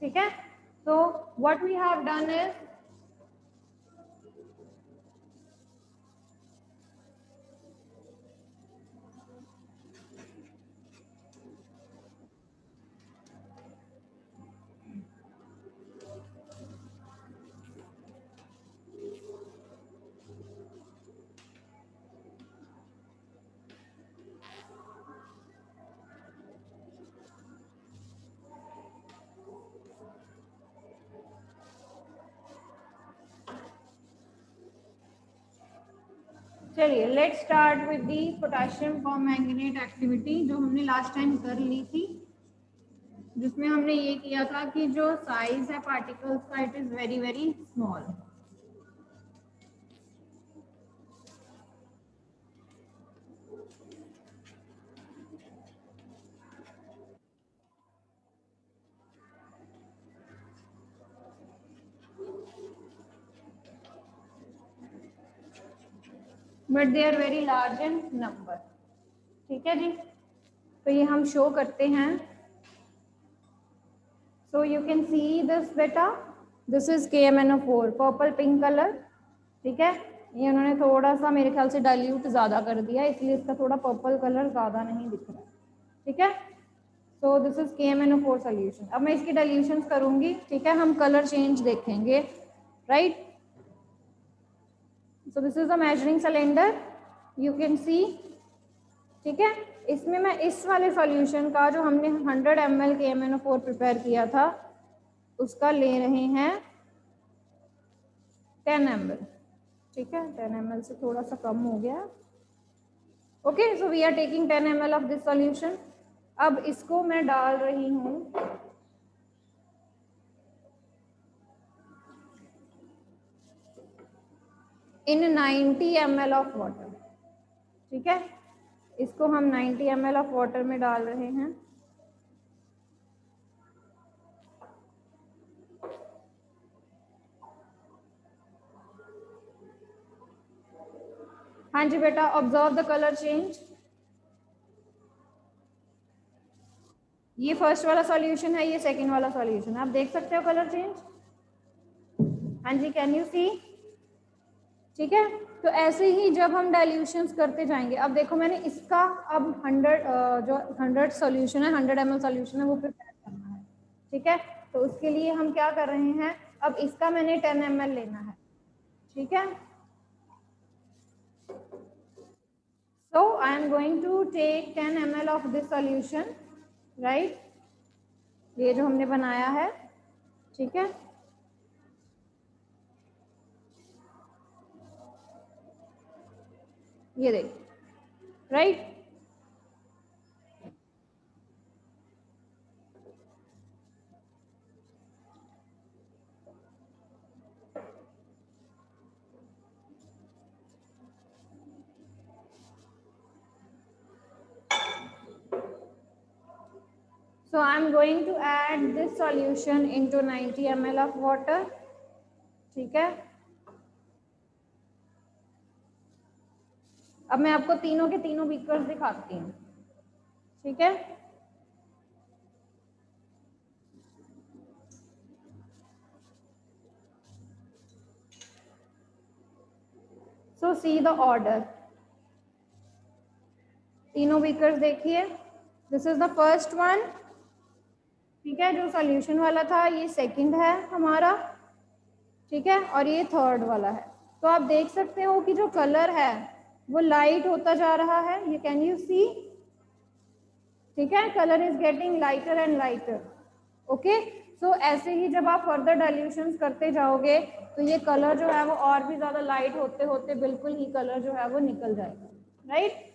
ठीक है, so what we have done is चलिए let start with the potassium permanganate activity जो हमने लास्ट टाइम कर ली थी, जिसमें हमने ये किया था कि जो साइज है पार्टिकल्स का it is very very small. But they are very large in number. ठीक है जी, तो ये हम शो करते हैं। So you can see this बेटा, this is KMnO4 purple pink colour. ठीक है, ये उन्होंने थोड़ा सा मेरे ख्याल से डाइल्यूट ज़्यादा कर दिया, इसलिए इसका थोड़ा पर्पल कलर ज़्यादा नहीं दिख रहा। ठीक है, सो दिस इज KMnO4 सोल्यूशन। अब मैं इसकी डाइल्यूशंस करूंगी। ठीक है, हम कलर चेंज देखेंगे, right. So this is the measuring cylinder, you can सी। ठीक है, इसमें मैं इस वाले सॉल्यूशन का जो हमने 100 ml KMnO4 प्रिपेयर किया था उसका ले रहे हैं 10 ml। ठीक है, 10 ml से थोड़ा सा कम हो गया। Okay, so we are taking 10 ml of this solution. अब इसको मैं डाल रही हूँ इन 90 ml ऑफ वाटर। ठीक है, इसको हम 90 ml ऑफ वाटर में डाल रहे हैं। हाँ जी बेटा, ऑब्जर्व द कलर चेंज। ये फर्स्ट वाला सॉल्यूशन है, ये सेकंड वाला सॉल्यूशन है, आप देख सकते हो कलर चेंज। हाँ जी, कैन यू सी। ठीक है, तो ऐसे ही जब हम डाइल्यूशंस करते जाएंगे, अब देखो मैंने इसका अब 100 जो 100 सॉल्यूशन है, 100 ml सॉल्यूशन है वो प्रिपेयर करना है। ठीक है, तो उसके लिए हम क्या कर रहे हैं, अब इसका मैंने 10 ml लेना है। ठीक है, so I am going to take 10 ml of this solution, right, ये जो हमने बनाया है। ठीक है, ये देखिए, right. So I am going to add this solution into 90 ml of water. ठीक है, अब मैं आपको तीनों के तीनों बीकर्स दिखाती हूँ। ठीक है, so see the order। तीनों बीकर्स देखिए, this is the first one. ठीक है, जो सॉल्यूशन वाला था ये सेकंड है हमारा। ठीक है, और ये थर्ड वाला है। तो आप देख सकते हो कि जो कलर है वो लाइट होता जा रहा है, ये कैन यू सी। ठीक है, colour is getting lighter and lighter. Okay, so ऐसे ही जब आप फर्दर डाइल्यूशंस करते जाओगे तो ये कलर जो है वो और भी ज्यादा लाइट होते होते बिल्कुल ही कलर जो है वो निकल जाएगा, right.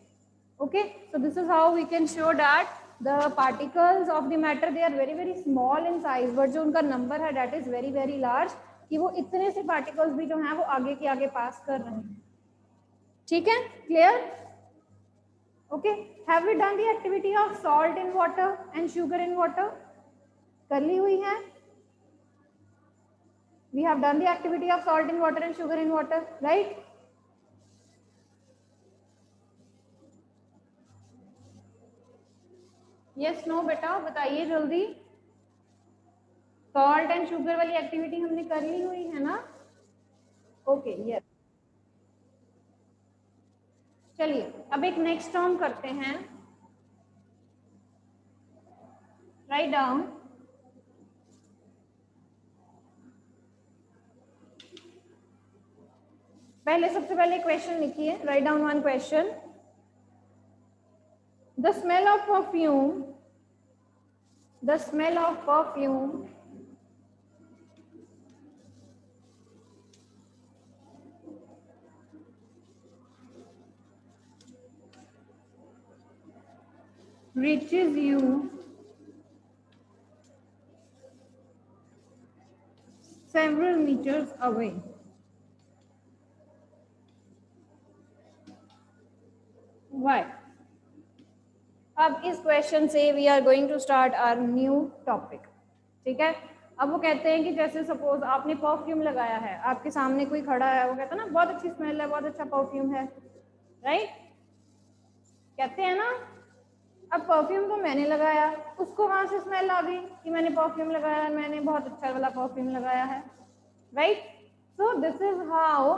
Okay, so this is how we can show that the particles of the matter they are very very small in size, but जो उनका नंबर है that is very very large, कि वो इतने से पार्टिकल्स भी जो हैं वो आगे के आगे पास कर रहे हैं। ठीक है, clear. Okay, have we done the activity of salt in water and sugar in water, कर ली हुई है। We have done the activity of salt in water and sugar in water, right. Yes no बेटा बताइए जल्दी। Salt and sugar वाली activity हमने कर ली हुई है ना? Okay yes. चलिए अब एक नेक्स्ट टर्म करते हैं। राइट डाउन पहले सबसे पहले क्वेश्चन लिखिए। Write down one question. The smell of perfume, the smell of perfume reaches you several meters away. Why? अब इस क्वेश्चन से we are going to start our new topic. ठीक है, अब वो कहते हैं कि जैसे सपोज आपने परफ्यूम लगाया है, आपके सामने कोई खड़ा है, वो कहता है ना बहुत अच्छी स्मेल है, बहुत अच्छा परफ्यूम है, राइट? कहते हैं ना। अब परफ्यूम तो मैंने लगाया, उसको वहां से स्मेल आ गई कि मैंने परफ्यूम लगाया, मैंने बहुत अच्छा वाला परफ्यूम लगाया है, right? So this is how,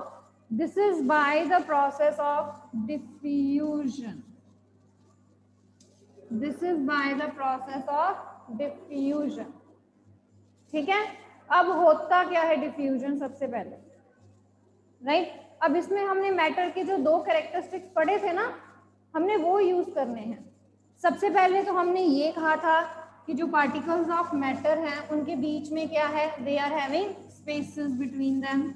this is by the process of diffusion. This is by the process of diffusion. ठीक है, अब होता क्या है डिफ्यूजन सबसे पहले, राइट? अब इसमें हमने मैटर के जो दो कैरेक्टरिस्टिक्स पढ़े थे ना, हमने वो यूज करने हैं। सबसे पहले तो हमने ये कहा था कि जो पार्टिकल्स ऑफ मैटर हैं उनके बीच में क्या है, they are having spaces between them.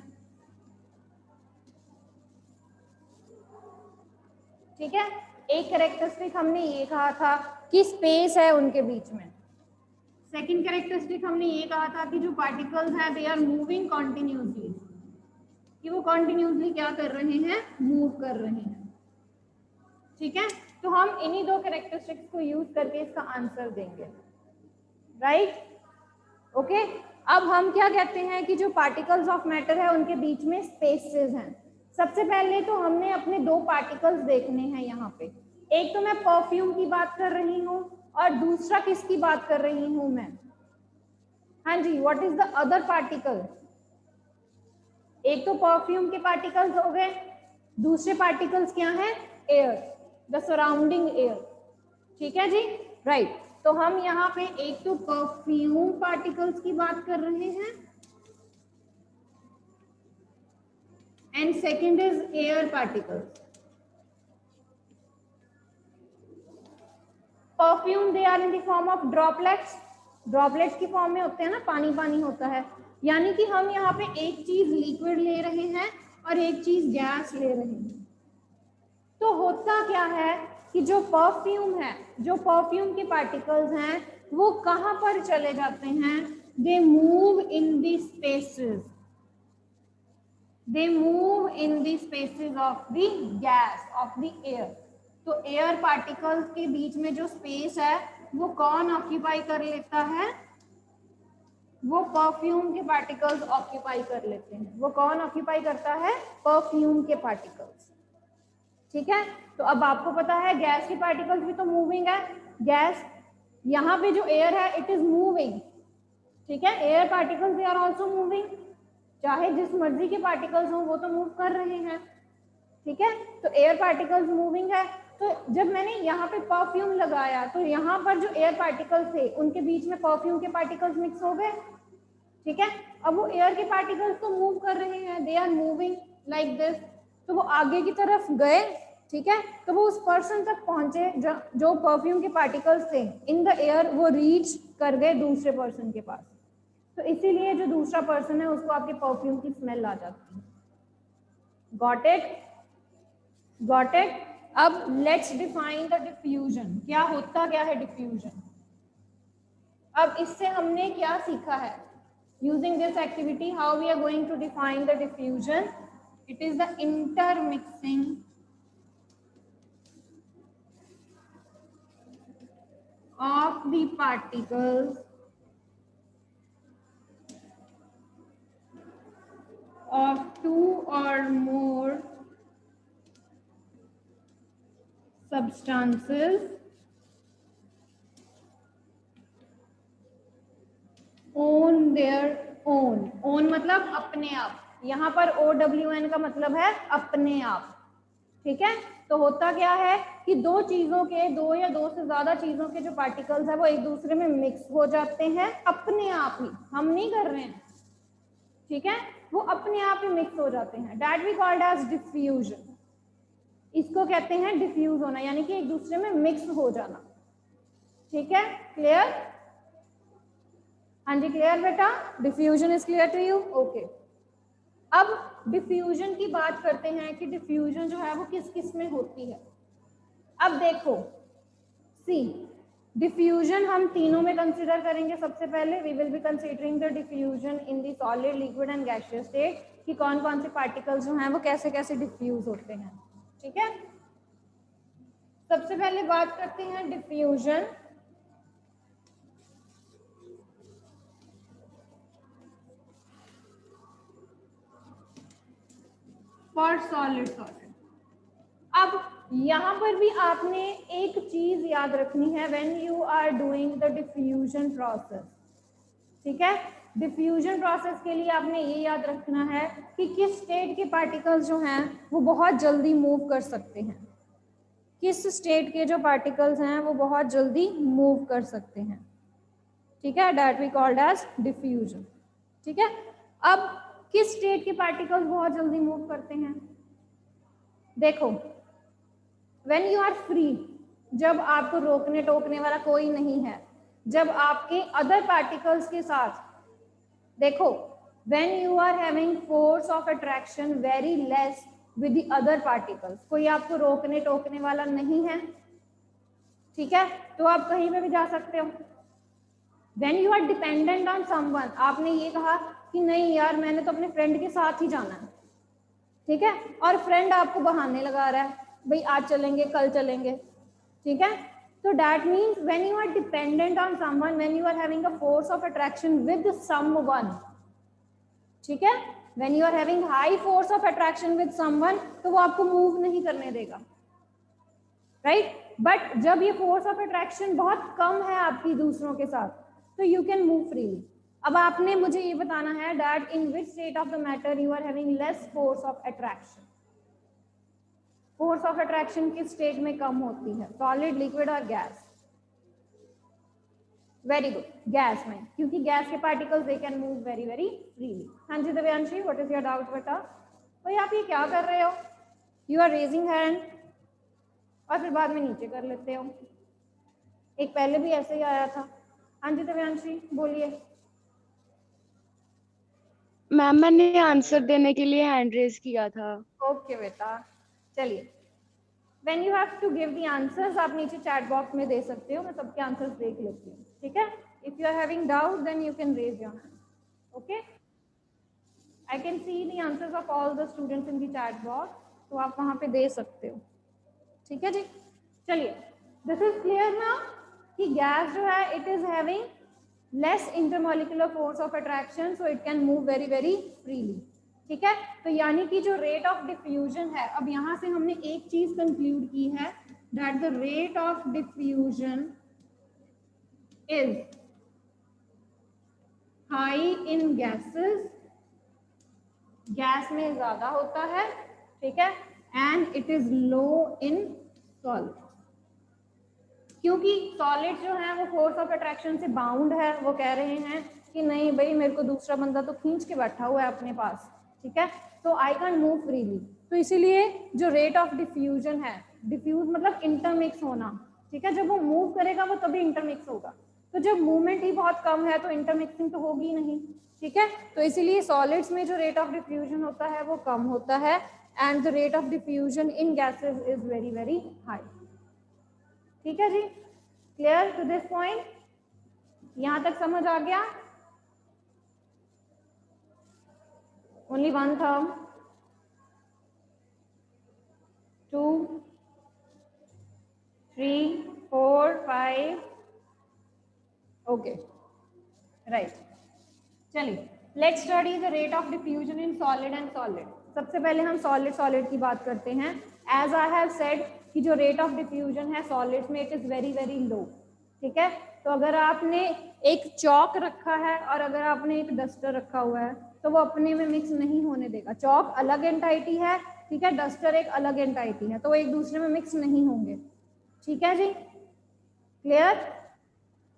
ठीक है, एक कैरेक्टरिस्टिक हमने ये कहा था कि स्पेस है उनके बीच में। सेकंड कैरेक्टरिस्टिक हमने ये कहा था कि जो पार्टिकल्स हैं दे आर मूविंग कॉन्टिन्यूसली, कि वो कॉन्टिन्यूसली क्या कर रहे हैं, मूव कर रहे हैं। ठीक है, तो हम इन्हीं दो कैरेक्टरिस्टिक्स को यूज करके इसका आंसर देंगे, राइट? ओके, अब हम क्या कहते हैं कि जो पार्टिकल्स ऑफ मैटर है उनके बीच में स्पेसेस हैं। सबसे पहले तो हमने अपने दो पार्टिकल्स देखने हैं यहाँ पे। एक तो मैं परफ्यूम की बात कर रही हूँ और दूसरा किसकी बात कर रही हूँ मैं? हाँ जी, what is the other particle? एक तो परफ्यूम के पार्टिकल्स हो गए, दूसरे पार्टिकल्स क्या हैं? Air, the surrounding air. ठीक है जी, राइट। तो हम यहाँ पे एक तो परफ्यूम पार्टिकल्स की बात कर रहे हैं and second is air particles. Perfume they are in the form of droplets, droplets की फॉर्म में होते हैं ना, पानी पानी होता है। यानी कि हम यहाँ पे एक चीज लिक्विड ले रहे हैं और एक चीज गैस ले रहे हैं। तो होता क्या है कि जो परफ्यूम है, जो परफ्यूम के पार्टिकल्स हैं वो कहाँ पर चले जाते हैं? They move in the spaces, they move in the spaces of the gas, of the air. तो एयर पार्टिकल्स के बीच में जो स्पेस है वो कौन ऑक्यूपाई कर लेता है? वो परफ्यूम के पार्टिकल्स ऑक्यूपाई कर लेते हैं। वो कौन ऑक्यूपाई करता है? परफ्यूम के पार्टिकल्स। ठीक है, तो अब आपको पता है गैस के पार्टिकल्स भी तो मूविंग है। गैस, यहाँ पे जो एयर है इट इज मूविंग। ठीक है, air particles they are also moving, चाहे जिस मर्जी के पार्टिकल्स हों वो तो मूव कर रहे हैं। ठीक है, तो एयर पार्टिकल्स मूविंग है। तो जब मैंने यहाँ पे परफ्यूम लगाया तो यहाँ पर जो एयर पार्टिकल्स थे उनके बीच में परफ्यूम के पार्टिकल्स मिक्स हो गए। ठीक है, अब वो एयर के पार्टिकल्स तो मूव कर रहे हैं, they are moving like this. तो वो आगे की तरफ गए, ठीक है, तो वो उस पर्सन तक पहुंचे जो परफ्यूम के पार्टिकल्स थे इन द एयर, वो रीच कर गए दूसरे पर्सन के पास। तो इसीलिए जो दूसरा पर्सन है उसको आपके परफ्यूम की स्मेल आ जाती है। Got it? Got it? अब लेट्स डिफाइन द डिफ्यूजन। क्या होता क्या है डिफ्यूजन? अब इससे हमने क्या सीखा है? Using this activity, how we are going to define the diffusion? It is the intermixing of the particles of two or more substances own their own, own मतलब अपने आप, यहाँ पर OWN का मतलब है अपने आप, ठीक है। तो होता क्या है कि दो चीजों के, दो या दो से ज्यादा चीजों के जो पार्टिकल्स है वो एक दूसरे में मिक्स हो जाते हैं अपने आप ही, हम नहीं कर रहे हैं, ठीक है, वो अपने आप ही मिक्स हो जाते हैं। That we called as diffusion, इसको कहते हैं डिफ्यूज होना, यानी कि एक दूसरे में मिक्स हो जाना, ठीक है। क्लियर? हाँ जी क्लियर बेटा, diffusion is clear to you? Okay. अब डिफ्यूजन की बात करते हैं कि डिफ्यूजन जो है वो किस किस में होती है। अब देखो सी, डिफ्यूजन हम तीनों में कंसीडर करेंगे। सबसे पहले we will be considering the diffusion in the solid, liquid and gaseous state, कि कौन कौन से पार्टिकल्स जो हैं वो कैसे कैसे डिफ्यूज होते हैं, ठीक है। सबसे पहले बात करते हैं डिफ्यूजन फॉर सॉलिड सॉलिड। अब यहाँ पर भी आपने एक चीज याद रखनी है when you are doing the diffusion process, ठीक है। डिफ्यूजन प्रोसेस के लिए आपने ये याद रखना है कि किस स्टेट के पार्टिकल्स जो हैं वो बहुत जल्दी मूव कर सकते हैं, किस स्टेट के जो पार्टिकल्स हैं वो बहुत जल्दी मूव कर सकते हैं, ठीक है। That we called as diffusion, ठीक है। अब किस स्टेट के पार्टिकल्स बहुत जल्दी मूव करते हैं? देखो व्हेन यू आर फ्री, जब आपको रोकने टोकने वाला कोई नहीं है, जब आपके अदर पार्टिकल्स के साथ, देखो when you are having force of attraction very less with the other particles, कोई आपको रोकने टोकने वाला नहीं है, ठीक है, तो आप कहीं पे भी जा सकते हो। When you are dependent on someone, आपने ये कहा कि नहीं यार मैंने तो अपने फ्रेंड के साथ ही जाना है, ठीक है, और फ्रेंड आपको बहाने लगा रहा है, भाई आज चलेंगे कल चलेंगे, ठीक है। तो that means when you are dependent on someone, when you are having a force of attraction with someone, ठीक है, when you are having high force of attraction with someone, तो वो आपको मूव नहीं करने देगा, राइट। बट जब ये फोर्स ऑफ अट्रैक्शन बहुत कम है आपकी दूसरों के साथ, तो यू कैन मूव फ्रीली। अब आपने मुझे ये बताना है that in which state of the matter you are having less force of attraction. Force of attraction किस स्टेट में कम होती है, सॉलिड, लिक्विड और गैस? वेरी गुड, गैस में, क्योंकि गैस के particles they can move very very freely. हाँ जी Divyanshi, what is your doubt बेटा? भाई आप ये क्या कर रहे हो? यू आर रेजिंग हैंड और फिर बाद में नीचे कर लेते हो, एक पहले भी ऐसे ही आया था। हाँ जी दिव्यांशी बोलिए। मैम मैंने आंसर देने के लिए हैंड रेज किया था। ओके बेटा, चलिए when you have to give the answers आप नीचे चैट बॉक्स में दे सकते हो, मैं सबके आंसर्स देख लेती हूँ, ठीक है। If you are having doubt then you can raise your hand, okay. I can see the answers of all the students in the chat box, तो आप वहाँ पे दे सकते हो, ठीक है जी। चलिए दिस इज क्लियर ना कि गैस जो है it is having less intermolecular force of attraction, so it can move very very freely, ठीक है। तो यानी कि जो रेट ऑफ डिफ्यूजन है, अब यहाँ से हमने एक चीज कंक्लूड की है that the rate of diffusion is high in gases, gas में ज्यादा होता है, ठीक है, and it is low in solid, क्योंकि सॉलिड जो है वो फोर्स ऑफ अट्रैक्शन से बाउंड है। वो कह रहे हैं कि नहीं भाई मेरे को दूसरा बंदा तो खींच के बैठा हुआ है अपने पास, ठीक है, तो आई कैन मूव फ्रीली। तो इसीलिए जो रेट ऑफ डिफ्यूजन है, डिफ्यूज मतलब इंटरमिक्स होना, ठीक है, जब वो मूव करेगा वो तभी इंटरमिक्स होगा, तो जब मूवमेंट ही बहुत कम है तो इंटरमिक्सिंग तो होगी नहीं, ठीक है। तो इसीलिए सॉलिड्स में जो रेट ऑफ डिफ्यूजन होता है वो कम होता है, and the rate of diffusion in gases is very very high, ठीक है जी। Clear to this point? यहां तक समझ आ गया? Only one thumb, 2 3 4 5, okay right. चलिए let's study the rate of diffusion in solid and solid. सबसे पहले हम सॉलिड सॉलिड की बात करते हैं। एज आई हैव सेड कि जो रेट ऑफ डिफ्यूजन है सॉलिड्स में it is very very low, ठीक है, तो अगर आपने एक चौक रखा है और अगर आपने एक डस्टर रखा हुआ है तो वो अपने में मिक्स नहीं होने देगा। चौक अलग एंटाइटी है, ठीक है, डस्टर एक अलग एंटाइटी है, तो वो एक दूसरे में मिक्स नहीं होंगे। ठीक है जी, क्लियर?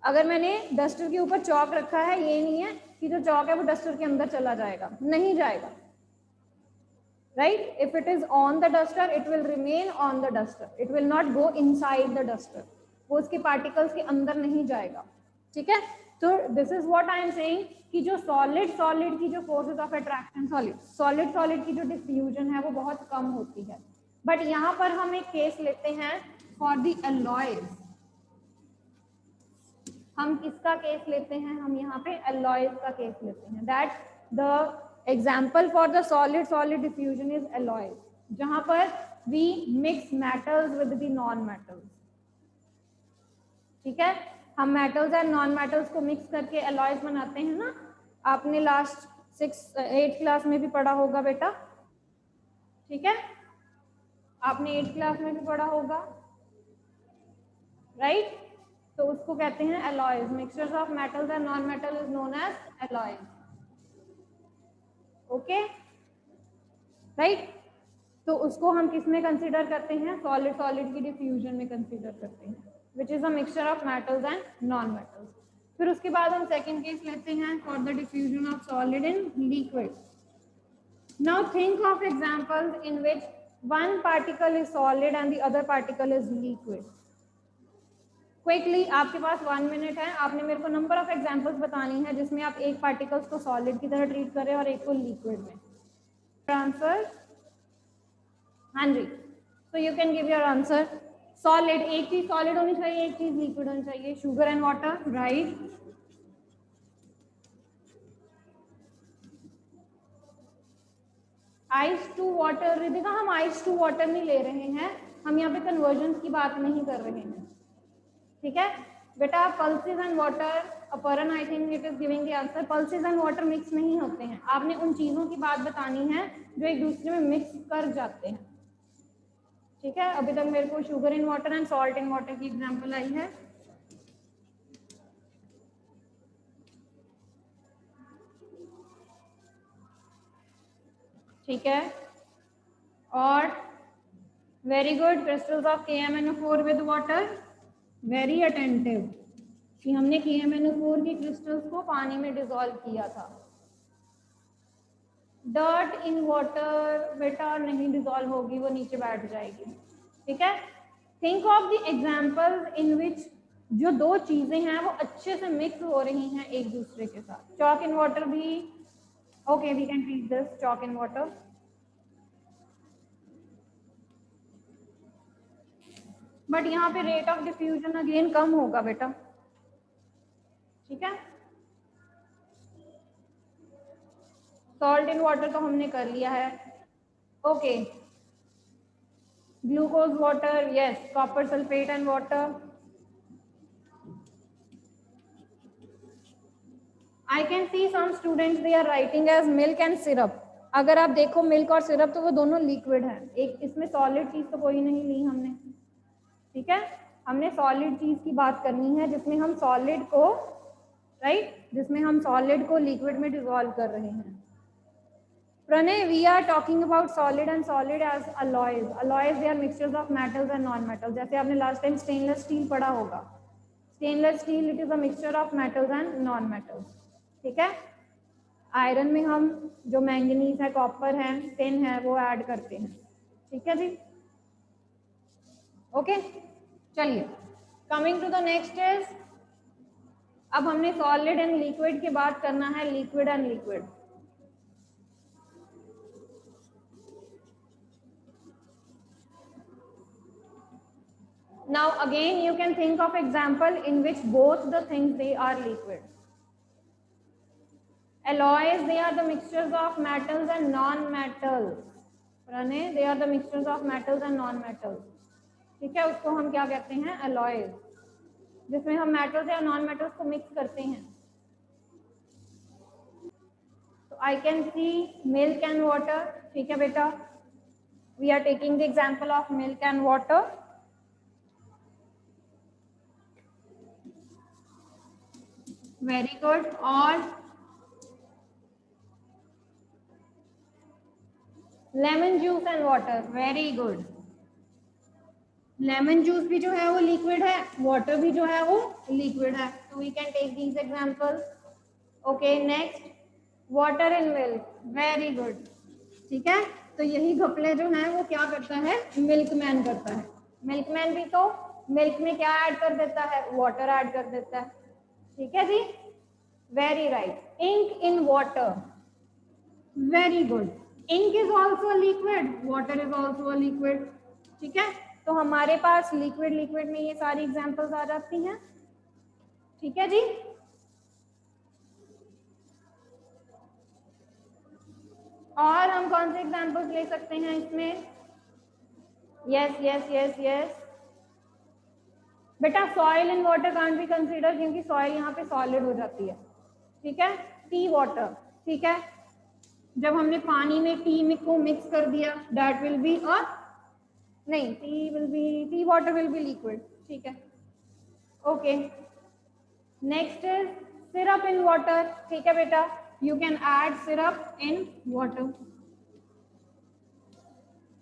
अगर मैंने डस्टर के ऊपर चौक रखा है, ये नहीं है कि जो चौक है वो डस्टर के अंदर चला जाएगा, नहीं जाएगा, right? If it is on the duster it will remain on the duster, it will not go inside the duster, वो उसके पार्टिकल्स के अंदर नहीं जाएगा। ठीक है, तो this is what I am saying कि जो सॉलिड की जो फोर्सेस ऑफ अट्रैक्शन, सॉलिड की जो डिफ्यूजन है वो बहुत कम होती है। बट यहाँ पर हम एक केस लेते हैं फॉर द एलॉयज। हम किसका केस लेते हैं? हम यहाँ पे एलॉयज का केस लेते हैं। That the example for the solid diffusion is alloys, जहां पर we mix metals with the non metals. ठीक है, हम मेटल्स एंड नॉन मेटल्स को मिक्स करके एलॉयज बनाते हैं ना। आपने लास्ट 8th क्लास में भी पढ़ा होगा बेटा, ठीक है, आपने 8th क्लास में भी पढ़ा होगा, राइट? तो उसको कहते हैं alloys. Mixtures of metals and non metal is known as alloys. Okay, right? तो उसको हम किस में कंसीडर करते हैं? सॉलिड की डिफ्यूजन में कंसीडर करते हैं, which is a mixture of metals and non metals. फिर उसके बाद हम सेकेंड केस लेते हैं for the diffusion of solid in liquid. Now think of examples in which one particle is solid and the other particle is liquid. Quickly, आपके पास 1 minute है, आपने मेरे को नंबर ऑफ एग्जांपल्स बतानी है जिसमें आप एक पार्टिकल्स को सॉलिड की तरह ट्रीट करें और एक को लिक्विड में। आंसर? हाँ जी, तो you can give your answer. Solid, एक चीज सॉलिड होनी चाहिए, एक चीज लिक्विड होनी चाहिए। Sugar and water, right? Ice to water, रिदिका हम आइस टू वाटर नहीं ले रहे हैं, हम यहाँ पे कन्वर्जन की बात नहीं कर रहे हैं। ठीक है बेटा, pulses and water, अपरन I think it is giving the answer. Pulses and water mix नहीं होते हैं, आपने उन चीजों की बात बतानी है जो एक दूसरे में मिक्स कर जाते हैं। ठीक है, अभी तक मेरे को sugar in water and salt in water की एग्जांपल आई है। ठीक है, और very good, crystals of KMnO4 with water, very attentive कि हमने KMnO4 की क्रिस्टल्स को पानी में डिसॉल्व किया था। डर्ट इन वाटर बेटा नहीं डिसॉल्व होगी, वो नीचे बैठ जाएगी। ठीक है, think of the examples in which जो दो चीजें हैं वो अच्छे से मिक्स हो रही हैं एक दूसरे के साथ। चॉक इन वाटर भी, okay we can treat this chalk in water. But यहाँ पे रेट ऑफ डिफ्यूजन अगेन कम होगा बेटा। ठीक है, सॉल्ट इन वाटर तो हमने कर लिया है। Okay, glucose water, yes, copper sulphate and water. I can see some students they are writing as milk and syrup. अगर आप देखो मिल्क और सिरप तो वो दोनों लिक्विड हैं, एक इसमें सॉलिड चीज तो कोई नहीं ली हमने। ठीक है, हमने सॉलिड चीज की बात करनी है जिसमें हम सॉलिड को, राइट, जिसमें हम सॉलिड को लिक्विड में डिसॉल्व कर रहे हैं। Pranay, we are talking about solid and solid as alloys. Alloys they are mixtures of metals and non metals. जैसे आपने लास्ट टाइम स्टेनलेस स्टील पढ़ा होगा, stainless steel it is a mixture of metals and non metals. ठीक है, iron में हम जो manganese है, कॉपर है, टिन है, वो ऐड करते हैं। ठीक है जी, ओके, चलिए coming to the next is, अब हमने सॉलिड एंड लिक्विड की बात करना है, liquid and liquid. Now again you can think of example in which both the things they are liquid. Alloys, they are the mixtures of metals and non-metals. Pranay, they are the mixtures of metals and non-metals. ठीक है, उसको हम क्या कहते हैं? alloys, जिसमें हम metals या non-metals को mix करते हैं। So I can see milk and water. ठीक है बेटा, we are taking the example of milk and water. Very good. और lemon juice and water, very good. Lemon juice भी जो है वो लिक्विड है, वाटर भी जो है वो लिक्विड है, तो we can take these examples. Okay next, water and milk, very good. ठीक है, तो यही घपले जो है वो क्या करता है, मिल्कमैन करता है। मिल्कमैन भी तो मिल्क में क्या ऐड कर देता है, वाटर ऐड कर देता है। ठीक है जी, very right. Ink in water, very good. Ink is also a liquid, water is also a liquid. ठीक है, तो हमारे पास लिक्विड लिक्विड में ये सारी एग्जांपल्स आ जाती हैं। ठीक है जी, और हम कौन से एग्जांपल्स ले सकते हैं इसमें? यस यस यस यस बेटा, soil and water can't be consider, क्योंकि सॉइल यहाँ पे सॉलिड हो जाती है। ठीक है, टी वाटर, ठीक है, जब हमने पानी में टी को मिक्स कर दिया, दैट विल बी अ, नहीं, T water will be liquid. ठीक है, okay next is syrup in water. ठीक है बेटा, you can add syrup in water.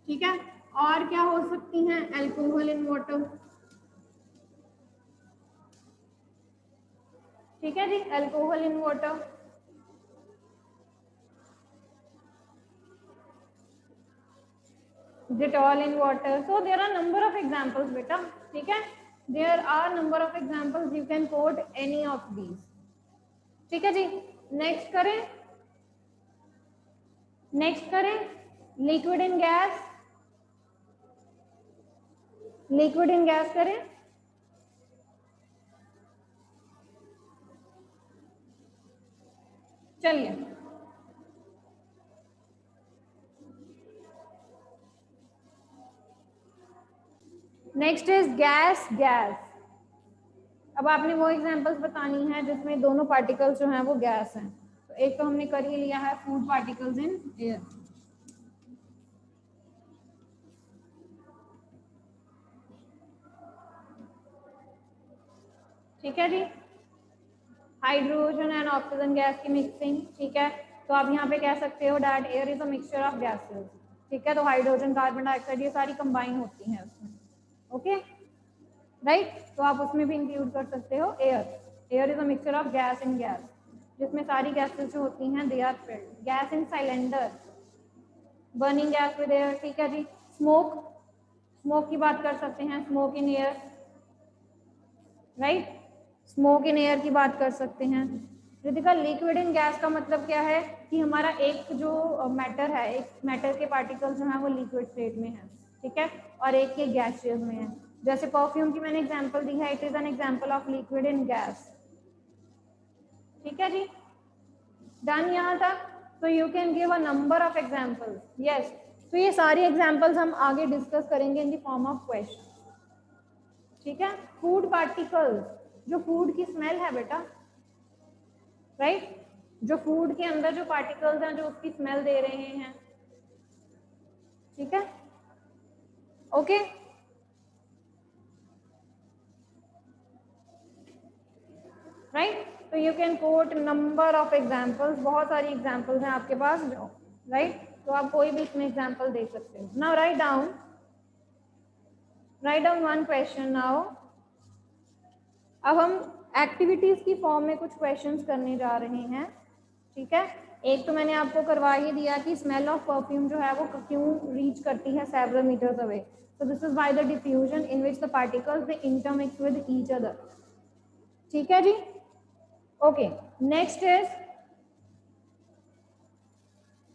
ठीक है, और क्या हो सकती हैं, अल्कोहल इन वाटर। ठीक है जी, alcohol in water, Dettol in water. So there are number of examples beta. ठीक है, there are number of examples, you can quote any of these. ठीक है जी, नेक्स्ट करें, नेक्स्ट करें, liquid in gas, liquid in gas करें। चलिए, next is gas, gas. अब आपने वो एग्जांपल्स बतानी है जिसमें दोनों पार्टिकल्स जो हैं वो गैस हैं। तो एक तो हमने कर ही लिया है, फूड पार्टिकल्स इन एयर। ठीक है जी, हाइड्रोजन एंड ऑक्सीजन गैस की मिक्सिंग। ठीक है, तो आप यहाँ पे कह सकते हो that air is a mixture of gases. ठीक है, तो हाइड्रोजन, कार्बन डाइऑक्साइड, ये सारी कंबाइन होती हैं उसमें। ओके राइट, तो आप उसमें भी इंक्लूड कर सकते हो air. Air is a mixture of gas in gas, जिसमें सारी गैसेस जो होती हैं they are filled. Gas in cylinder, burning gas with air. ठीक है जी, स्मोक, स्मोक की बात कर सकते हैं, smoke in air, right, smoke in air की बात कर सकते हैं। रितिका, लिक्विड इन गैस का मतलब क्या है कि हमारा एक जो मैटर है, एक मैटर के पार्टिकल्स जो हैं वो लिक्विड स्टेट में है। ठीक है, और एक के गैसियस में है। जैसे परफ्यूम की मैंने एग्जांपल दी है, it is an example of liquid in gas. ठीक है जी, डन यहाँ तक। तो you can give a number of examples. Yes, तो ये सारी एग्जांपल्स हम आगे डिस्कस करेंगे इन द फॉर्म ऑफ क्वेश्चन। ठीक है, फूड पार्टिकल्स, जो फूड की स्मेल है बेटा, राइट, जो फूड के अंदर जो पार्टिकल्स हैं जो उसकी स्मेल दे रहे हैं। ठीक है, ओके राइट, तो you can coat number of examples, बहुत सारी एग्जांपल्स हैं आपके पास, राइट, तो आप कोई भी इसमें एग्जांपल दे सकते हो। Now write down one question now. अब हम एक्टिविटीज की फॉर्म में कुछ क्वेश्चंस करने जा रहे हैं। ठीक है, एक तो मैंने आपको करवा ही दिया कि स्मेल ऑफ परफ्यूम जो है वो क्यों रीच करती है several metres away. So this is by the diffusion in which the particles they intermix with each other. ठीक है जी, okay next is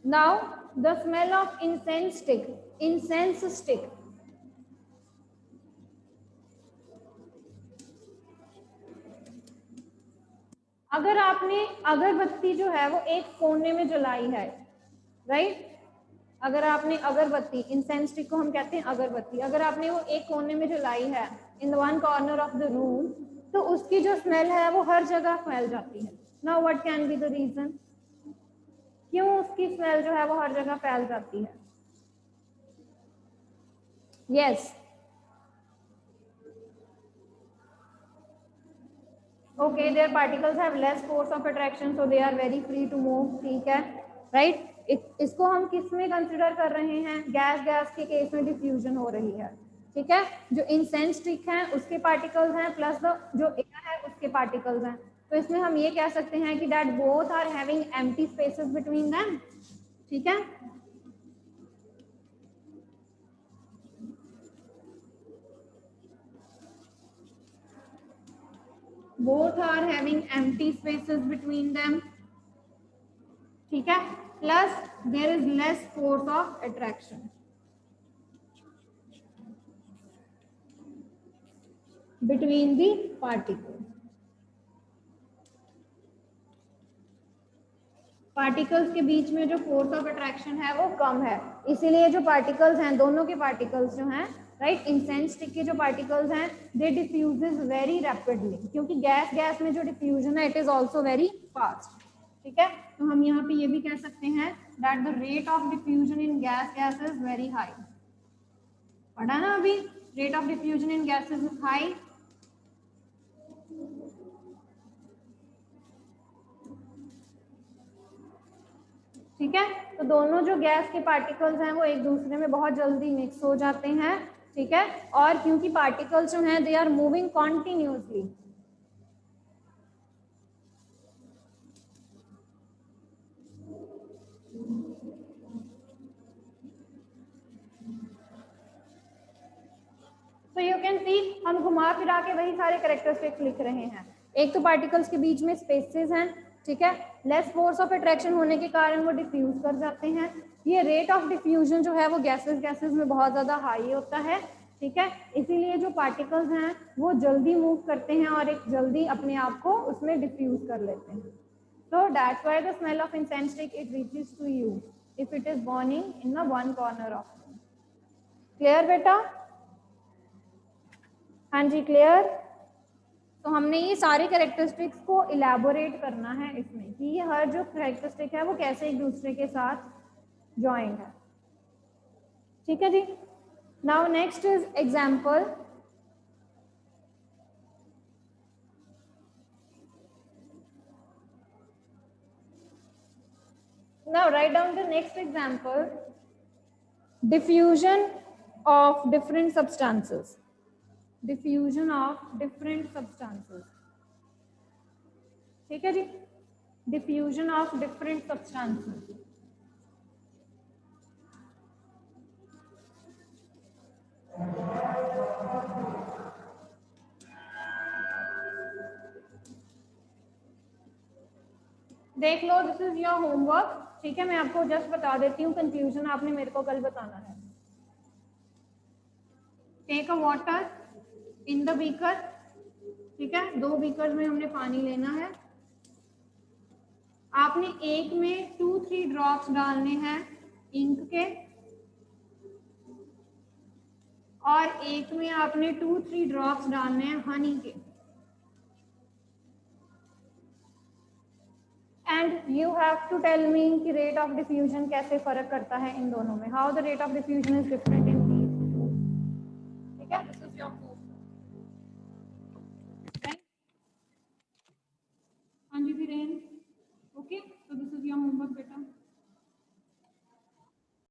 now the smell of incense stick, incense stick. अगर आपने अगरबत्ती जो है वो एक कोने में जलाई है, राइट, अगर आपने अगरबत्ती, इंसेंस स्टिक को हम कहते हैं अगरबत्ती, अगर आपने वो एक कोने में जलाई है in one corner of the room, तो उसकी जो स्मेल है वो हर जगह फैल जाती है। Now what can be the reason, क्यों उसकी स्मेल जो है वो हर जगह फैल जाती है? Yes okay, there particles have less force of attraction so they are very free to move, ठीक है, राइट। इसको हम किस में कंसिडर कर रहे हैं? गैस के केस में डिफ्यूजन हो रही है, ठीक है। जो इंसेंस स्टिक है उसके पार्टिकल्स हैं प्लस जो एयर है उसके पार्टिकल्स हैं, तो इसमें हम ये कह सकते हैं कि that both are having empty spaces between them, ठीक है। both are having empty spaces between them, ठीक है, plus there is less force of attraction between the particles के बीच में जो फोर्स ऑफ अट्रैक्शन है वो कम है, इसीलिए जो पार्टिकल्स हैं, दोनों के पार्टिकल्स जो हैं, राइट, इंसेंस स्टिक के जो पार्टिकल्स हैं दे डिफ्यूजेस वेरी रैपिडली, क्योंकि गैस में जो डिफ्यूजन है it is also very fast, ठीक है। तो हम यहाँ पे ये भी कह सकते हैं that the rate of diffusion in gas is very high. पढ़ा ना अभी, rate of diffusion in gas is high, ठीक है। तो दोनों जो गैस के पार्टिकल्स हैं वो एक दूसरे में बहुत जल्दी मिक्स हो जाते हैं, ठीक है, और क्योंकि पार्टिकल्स जो हैं दे आर मूविंग कॉन्टिन्यूसली, तो यू कैन सी हम घुमा फिरा के वही सारे कैरेक्टरिस्टिक्स लिख रहे हैं। एक तो पार्टिकल्स के बीच में स्पेसेस हैं, ठीक है, लेस फोर्स ऑफ अट्रैक्शन होने के कारण वो डिफ्यूज कर जाते हैं। ये रेट ऑफ डिफ्यूजन जो है वो गैसेस में बहुत ज़्यादा हाई होता है, ठीक है, इसीलिए जो पार्टिकल्स हैं वो जल्दी मूव करते हैं और एक जल्दी अपने आप को उसमें डिफ्यूज कर लेते हैं। So that's why the smell of incense stick it reaches to you if it is burning in the one corner of room. Clear बेटा? हाँ जी क्लियर। तो हमने ये सारे कैरेक्टरिस्टिक्स को इलेबोरेट करना है इसमें कि ये हर जो कैरेक्टरिस्टिक है वो कैसे एक दूसरे के साथ ज्वाइंट है, ठीक है जी। Now next is example. Now write down the next example. Diffusion of different substances. Diffusion of different substances. ठीक है जी, diffusion of different substances. देख लो, दिस इज योर होमवर्क, ठीक है। मैं आपको जस्ट बता देती हूँ, कंफ्यूजन आपने मेरे को कल बताना है। Take a water in the beaker, ठीक है, 2 बीकर में हमने पानी लेना है। आपने एक में 2-3 ड्रॉप्स डालने हैं इंक के और एक में आपने 2-3 ड्रॉप्स डालने हैं हनी के। And you have to tell me कि रेट ऑफ डिफ्यूजन कैसे फर्क करता है इन दोनों में, how the rate of diffusion is different